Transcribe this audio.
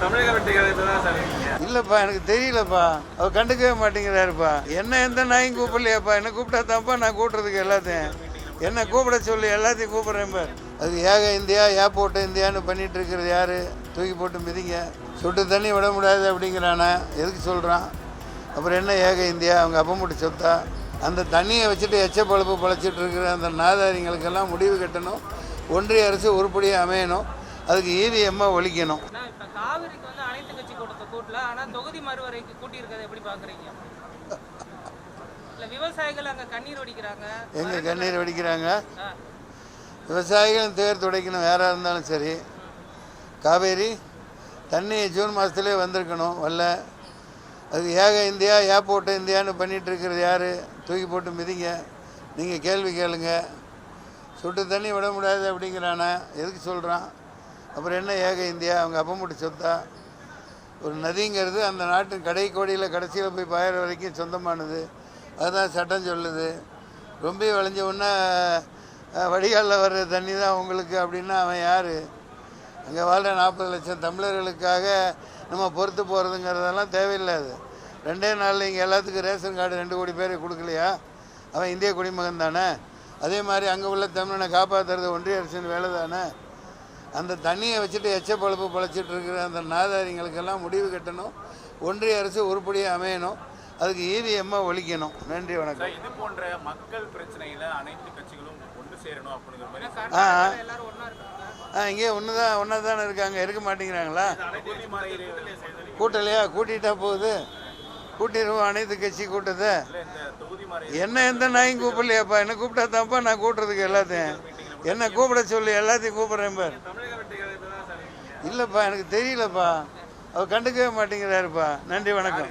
தமிழக வெற்றி கழகத்தை தான் சார் இல்லைப்பா, எனக்கு தெரியலப்பா. அவர் கண்டுக்கவே மாட்டேங்கிறாருப்பா. என்ன எந்த நாயும் கூப்பிடலையாப்பா. என்ன கூப்பிட்டா தான்ப்பா நான் கூட்டுறதுக்கு எல்லாத்தையும். என்ன கூப்பிட சொல்லி எல்லாத்தையும் கூப்பிட்றேன் பார். அது ஏக இந்தியா ஏர்போர்ட் இந்தியான்னு பண்ணிட்டு இருக்கிறது யாரு? தூக்கி போட்டு மிதிங்க. சொட்டு தண்ணி விட முடியாது அப்படிங்கிறானா? எதுக்கு சொல்கிறான்? அப்புறம் என்ன ஏக இந்தியா? அவங்க அப்பா மூட்டு சொத்தா? அந்த தண்ணியை வச்சுட்டு எச்ச பழுப்பு பழச்சிட்டு இருக்கிற அந்த நாதாரிங்களுக்கெல்லாம் முடிவு கட்டணும். ஒன்றிய அரசு உருப்படியாக அமையணும். அதுக்கு EVM ஒழிக்கணும். காவிரிக்கு வந்து அனைத்து கட்சி கூட்டத்தை கூட்டல, ஆனால் தொகுதி மறுவரைக்கு கூட்டியிருக்கிறத எப்படி பார்க்குறீங்க? இல்லை, விவசாயிகள் அங்கே கண்ணீர் வடிக்கிறாங்க. எங்கே கண்ணீர் வடிக்கிறாங்க? விவசாயிகளும் தேர் துடைக்கணும். யாராக இருந்தாலும் சரி. காவேரி தண்ணி ஜூன் மாதத்துலேயே வந்திருக்கணும். வரல. அது ஏக இந்தியா ஏர்போர்ட் இந்தியான்னு பண்ணிகிட்டு இருக்கிறது யார்? தூக்கி போட்டு மிதிங்க. நீங்கள் கேள்வி கேளுங்க. சொட்டு தண்ணி விட முடியாது அப்படிங்கிறானா? எதுக்கு சொல்கிறான்? அப்புறம் என்ன ஏக இந்தியா? அவங்க அப்பா மூட்டு சொத்தா? ஒரு நதிங்கிறது அந்த நாட்டின் கடைக்கோடியில் கடைசியில் போய் பாயிற வரைக்கும் சொந்தமானது. அதுதான் சட்டம் சொல்லுது. ரொம்ப விளைஞ்ச உடனே வடிகாலில் வர்ற தண்ணி தான் உங்களுக்கு அப்படின்னா அவன் யார்? அங்கே வாழ்கிற 40 லட்சம் தமிழர்களுக்காக நம்ம பொறுத்து போகிறதுங்கிறதெல்லாம் தேவையில்லை. அது 2 நாளில் இங்கே எல்லாத்துக்கும் ரேஷன் கார்டு 2 கோடி பேர் கொடுக்கலையா? அவன் இந்திய குடிமகன் தானே. அதே மாதிரி அங்கே உள்ள தமிழனை காப்பாற்றுறது ஒன்றிய அரசின் வேலை தானே. அந்த தண்ணியை வச்சுட்டு எச்ச பழுப்பு பழச்சிட்டு இருக்கிற அந்த நாதாரிங்களுக்கெல்லாம் முடிவு கட்டணும். ஒன்றிய அரசு உருப்படியாக அமையணும். அதுக்கு EVM ஒழிக்கணும். நன்றி, வணக்கம். இது போன்ற மக்கள் பிரச்சனையில் அனைத்து கட்சிகளும் ஒன்று சேரணும் அப்படிங்கிற மாதிரி இங்கே ஒன்றா தானே இருக்காங்க. இருக்க மாட்டேங்கிறாங்களா? கூட்டலையா? கூட்டிகிட்டா போகுது. கூட்டிடுவோம் அனைத்து கட்சி கூட்டத்தை. என்ன எந்த நாயும் கூப்பிடலையாப்பா. என்ன கூப்பிட்டா தான்ப்பா நான் கூட்டுறதுக்கு எல்லாத்தையும். என்ன கூப்பிட சொல்லி எல்லாத்தையும் கூப்பிட்றேன் பார். இல்லைப்பா, எனக்கு தெரியலப்பா. அவர் கண்டுக்கவே மாட்டேங்கிறாருப்பா. நன்றி, வணக்கம்.